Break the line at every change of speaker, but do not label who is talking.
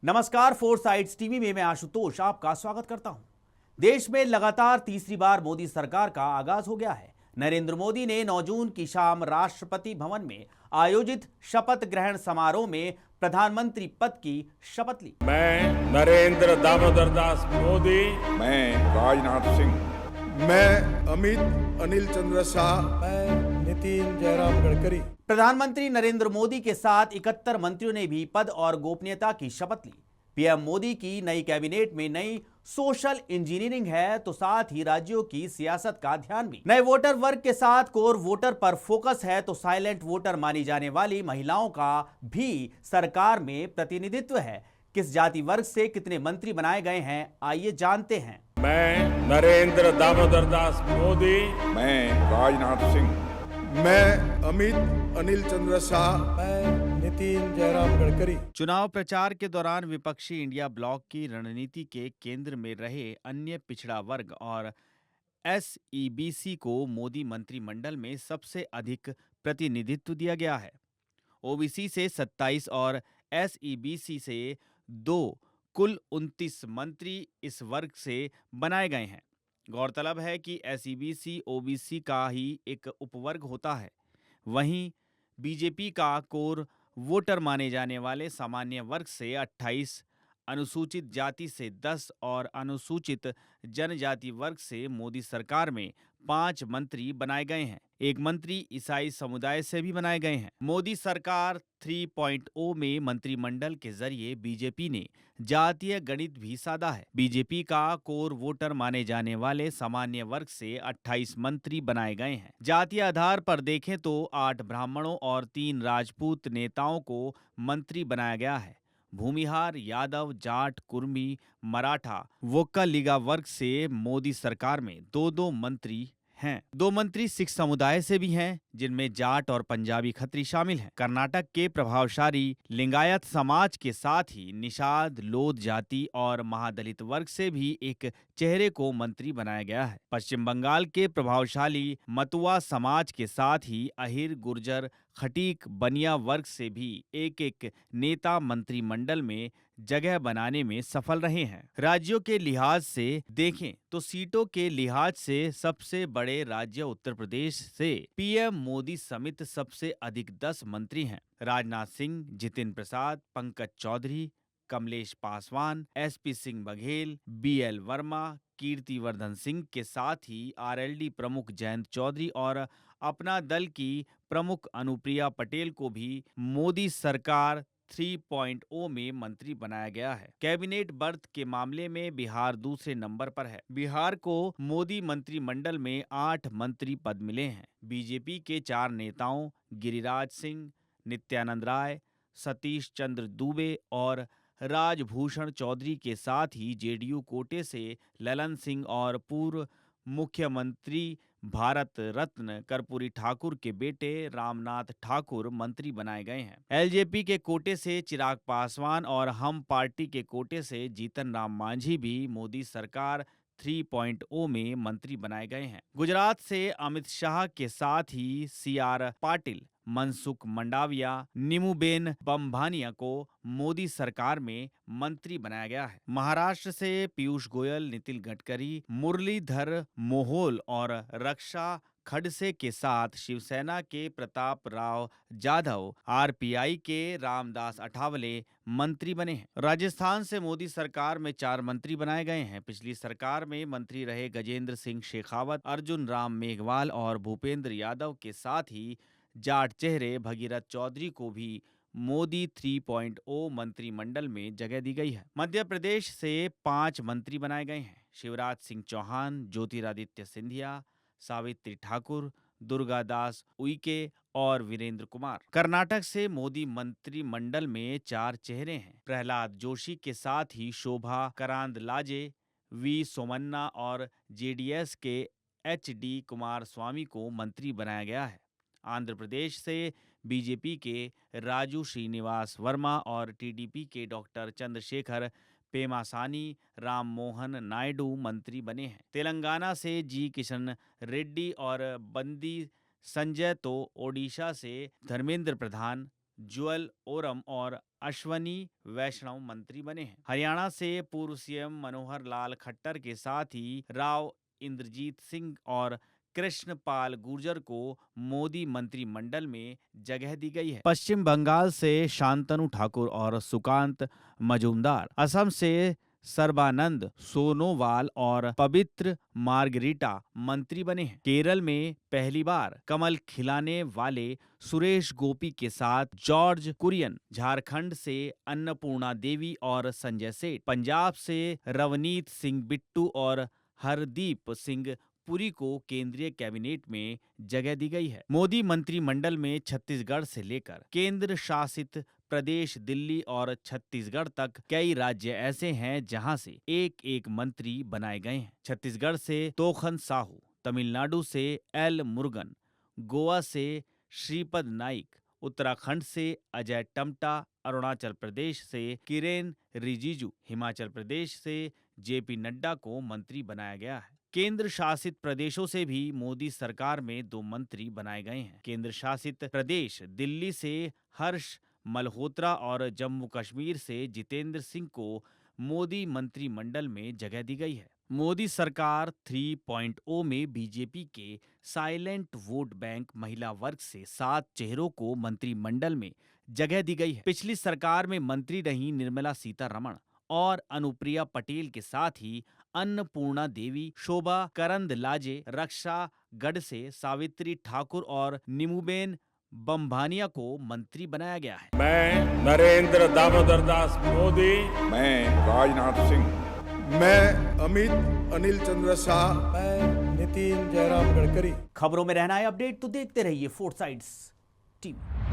नमस्कार, four sides TV में मैं आशुतोष आपका स्वागत करता हूं। देश में लगातार तीसरी बार मोदी सरकार का आगाज हो गया है। नरेंद्र मोदी ने 9 जून की शाम राष्ट्रपति भवन में आयोजित शपथ ग्रहण समारोह में प्रधानमंत्री पद की शपथ ली।
मैं नरेंद्र दामोदर दास मोदी,
मैं राजनाथ सिंह,
मैं अमित अनिल चंद्र शाह,
मैं नितिन जयराम गडकरी।
प्रधानमंत्री नरेंद्र मोदी के साथ 71 मंत्रियों ने भी पद और गोपनीयता की शपथ ली। पीएम मोदी की नई कैबिनेट में नई सोशल इंजीनियरिंग है, तो साथ ही राज्यों की सियासत का ध्यान भी। नए वोटर वर्ग के साथ कोर वोटर पर फोकस है, तो साइलेंट वोटर मानी जाने वाली महिलाओं का भी सरकार में प्रतिनिधित्व है। किस जाति वर्ग से कितने मंत्री बनाए गए हैं, आइए जानते हैं।
मैं नरेंद्र दामोदर दास मोदी,
मैं राजनाथ सिंह,
मैं अमित अनिल चंद्र शाह,
मैं नितिन जयराम गडकरी।
चुनाव प्रचार के दौरान विपक्षी इंडिया ब्लॉक की रणनीति के केंद्र में रहे अन्य पिछड़ा वर्ग और एसईबीसी को मोदी मंत्रिमंडल में सबसे अधिक प्रतिनिधित्व दिया गया है। ओबीसी से 27 और एसईबीसी से 2 कुल 29 मंत्री इस वर्ग से बनाए गए हैं। गौरतलब है कि एसईबीसी ओबीसी का ही एक उपवर्ग होता है। वहीं बीजेपी का कोर वोटर माने जाने वाले सामान्य वर्ग से 28, अनुसूचित जाति से 10 और अनुसूचित जनजाति वर्ग से मोदी सरकार में 5 मंत्री बनाए गए हैं। एक मंत्री ईसाई समुदाय से भी बनाए गए हैं। मोदी सरकार 3.0 में मंत्रिमंडल के जरिए बीजेपी ने जातीय गणित भी साधा है। बीजेपी का कोर वोटर माने जाने वाले सामान्य वर्ग से 28 मंत्री बनाए गए हैं। जातीय आधार पर देखें तो 8 ब्राह्मणों और 3 राजपूत नेताओं को मंत्री बनाया गया है। भूमिहार, यादव, जाट, कुर्मी, मराठा, वोक्कालिगा वर्ग से मोदी सरकार में 2-2 मंत्री हैं। 2 मंत्री सिख समुदाय से भी हैं, जिनमें जाट और पंजाबी खत्री शामिल हैं। कर्नाटक के प्रभावशाली लिंगायत समाज के साथ ही निषाद, लोध जाति और महादलित वर्ग से भी एक चेहरे को मंत्री बनाया गया है। पश्चिम बंगाल के प्रभावशाली मतुआ समाज के साथ ही अहिर, गुर्जर, खटीक, बनिया वर्ग से भी एक नेता मंत्रिमंडल में जगह बनाने में सफल रहे हैं। राज्यों के लिहाज से देखें तो सीटों के लिहाज से सबसे बड़े राज्य उत्तर प्रदेश से पीएम मोदी समेत सबसे अधिक 10 मंत्री हैं। राजनाथ सिंह, जितिन प्रसाद, पंकज चौधरी, कमलेश पासवान, एसपी सिंह बघेल, बीएल वर्मा, कीर्तिवर्धन सिंह के साथ ही आरएलडी प्रमुख जयंत चौधरी और अपना दल की प्रमुख अनुप्रिया पटेल को भी मोदी सरकार 3.0 में मंत्री बनाया गया है। कैबिनेट बर्थ के मामले में बिहार दूसरे नंबर पर है। बिहार को मोदी मंत्रिमंडल में 8 मंत्री पद मिले हैं। बीजेपी के 4 नेताओं गिरिराज सिंह, नित्यानंद राय, सतीश चंद्र दूबे और राजभूषण चौधरी के साथ ही जेडीयू कोटे से ललन सिंह और पूर्व मुख्यमंत्री भारत रत्न कर्पूरी ठाकुर के बेटे रामनाथ ठाकुर मंत्री बनाए गए हैं। एलजेपी के कोटे से चिराग पासवान और हम पार्टी के कोटे से जीतन राम मांझी भी मोदी सरकार 3.0 में मंत्री बनाए गए हैं। गुजरात से अमित शाह के साथ ही सीआर पाटिल, मनसुख मंडाविया, नीमूबेन बम्भानिया को मोदी सरकार में मंत्री बनाया गया है। महाराष्ट्र से पीयूष गोयल, नितिन गडकरी, मुरलीधर मोहोल और रक्षा खड़से के साथ शिवसेना के प्रताप राव जाधव, आरपीआई के रामदास अठावले मंत्री बने हैं। राजस्थान से मोदी सरकार में 4 मंत्री बनाए गए हैं। पिछली सरकार में मंत्री रहे गजेंद्र सिंह शेखावत, अर्जुन राम मेघवाल और भूपेंद्र यादव के साथ ही जाट चेहरे भगीरथ चौधरी को भी मोदी 3.0 मंत्रिमंडल में जगह दी गई है। मध्य प्रदेश से 5 मंत्री बनाए गए हैं। शिवराज सिंह चौहान, ज्योतिरादित्य सिंधिया, सावित्री ठाकुर, दुर्गादास उइके और वीरेंद्र कुमार। कर्नाटक से मोदी मंत्रिमंडल में 4 चेहरे हैं। प्रहलाद जोशी के साथ ही शोभा करांदलाजे, वी सोमन्ना और जेडीएस के एचडी कुमार स्वामी को मंत्री बनाया गया है। आंध्र प्रदेश से बीजेपी के राजू श्रीनिवास वर्मा और टीडीपी के डॉक्टर चंद्रशेखर पेमासानी राम मोहन नायडू मंत्री बने हैं। तेलंगाना से जी किशन रेड्डी और बंदी संजय तो ओडिशा से धर्मेंद्र प्रधान जुअल ओरम और अश्वनी वैष्णव मंत्री बने हैं। हरियाणा से पूर्व सीएम मनोहर लाल खट्टर के साथ ही राव इंद्रजीत सिंह और कृष्णपाल गुर्जर को मोदी मंत्रिमंडल में जगह दी गई है। पश्चिम बंगाल से शांतनु ठाकुर और सुकांत मजूमदार, असम से सर्बानंद सोनोवाल और पवित्र मार्गरीटा मंत्री बने हैं। केरल में पहली बार कमल खिलाने वाले सुरेश गोपी के साथ जॉर्ज कुरियन, झारखंड से अन्नपूर्णा देवी और संजय सेठ, पंजाब से रवनीत सिंह बिट्टू और हरदीप सिंह पुरी को केंद्रीय कैबिनेट में जगह दी गई है। मोदी मंत्रिमंडल में छत्तीसगढ़ से लेकर केंद्र शासित प्रदेश दिल्ली और छत्तीसगढ़ तक कई राज्य ऐसे हैं जहां से एक एक मंत्री बनाए गए हैं। छत्तीसगढ़ से तोखन साहू, तमिलनाडु से एल मुरुगन, गोवा से श्रीपद नाइक, उत्तराखंड से अजय टमटा, अरुणाचल प्रदेश से किरेन रिजिजू, हिमाचल प्रदेश से जेपी नड्डा को मंत्री बनाया गया है। केंद्र शासित प्रदेशों से भी मोदी सरकार में 2 मंत्री बनाए गए हैं। केंद्र शासित प्रदेश दिल्ली से हर्ष मल्होत्रा और जम्मू कश्मीर से जितेंद्र सिंह को मोदी मंत्रिमंडल में जगह दी गई है। मोदी सरकार 3.0 में बीजेपी के साइलेंट वोट बैंक महिला वर्ग से 7 चेहरों को मंत्रिमंडल में जगह दी गई है। पिछली सरकार में मंत्री रही निर्मला सीतारमण और अनुप्रिया पटेल के साथ ही अन्नपूर्णा देवी, शोभा करंदलाजे, रक्षा गढ़से, सावित्री ठाकुर और निमुबेन बम्भानिया को मंत्री बनाया गया है।
मैं नरेंद्र दामोदर दास मोदी,
मैं राजनाथ सिंह,
मैं अमित अनिल चंद्र शाह,
मैं नितिन जयराम गडकरी।
खबरों में रहना है अपडेट तो देखते रहिए फोर्साइट्स टीवी।